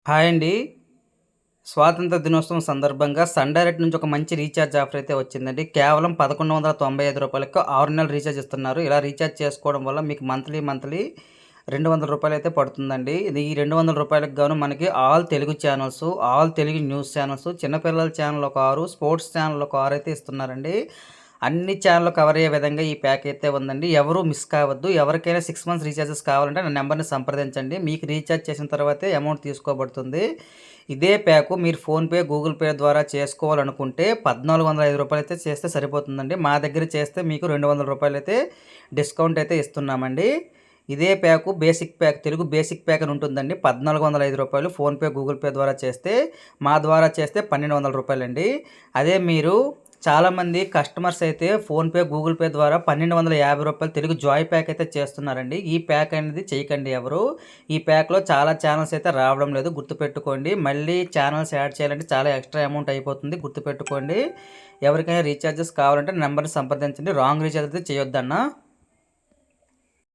Hi అండి. స్వాతంత్ర దినోత్సవం సందర్భంగా సన్ డైరెక్ట్ నుంచి ఒక మంచి రీచార్జ్ ఆఫర్ అయితే వచ్చిందండి. కేవలం రూ. 1195కి 6 నెలలు రీచార్జ్ ఇస్తున్నారు. ఇలా రీచార్జ్ చేసుకోవడం వల్ల మీకు మంత్లీ రూ. 200 అయితే పడుతుందండి. ఇది ఈ రూ. 200కి గాను మనకి all Telugu channels, all Telugu news channels, చిన్నపిల్లల ఛానల్ ఒక 6, స్పోర్ట్స్ ఛానల్ ఒక 6 అయితే ఇస్తున్నారండి. అన్ని ఛానెల్‌లు కవర్ అయ్యే విధంగా ఈ ప్యాక్ అయితే ఉందండి. ఎవరు మిస్ కావద్దు. ఎవరికైనా 6 మంత్స్ రీచార్జెస్ కావాలంటే నా నంబర్‌ని సంప్రదించండి. మీకు రీచార్జ్ చేసిన తర్వాతే అమౌంట్ తీసుకోబడుతుంది. ఇదే ప్యాకు మీరు ఫోన్‌పే, గూగుల్ పే ద్వారా చేసుకోవాలనుకుంటే రూ. 1405 అయితే చేస్తే సరిపోతుందండి. మా దగ్గర చేస్తే మీకు రూ. 200 అయితే డిస్కౌంట్ అయితే ఇస్తున్నామండి. ఇదే pack basic pack, Telugu basic pack అని ఉంటుందండి. రూ. 1405 ఫోన్‌పే, గూగుల్ పే ద్వారా చేస్తే, మా ద్వారా చేస్తే రూ. 1200 అండి. అదే మీరు చాలామంది కస్టమర్స్ అయితే ఫోన్‌పే, గూగుల్ పే ద్వారా రూ. 1250 తెలుగు జాయ్ ప్యాక్ అయితే చేస్తున్నారండి. ఈ ప్యాక్ అనేది చేయకండి ఎవరు. ఈ ప్యాక్‌లో చాలా ఛానెల్స్ అయితే రావడం లేదు, గుర్తుపెట్టుకోండి. మళ్ళీ ఛానెల్స్ యాడ్ చేయాలంటే చాలా ఎక్స్ట్రా అమౌంట్ అయిపోతుంది, గుర్తుపెట్టుకోండి. ఎవరికైనా రీఛార్జెస్ కావాలంటే నంబర్‌ని సంప్రదించండి. రాంగ్ రీఛార్జ్ అయితే చేయొద్దన్నా.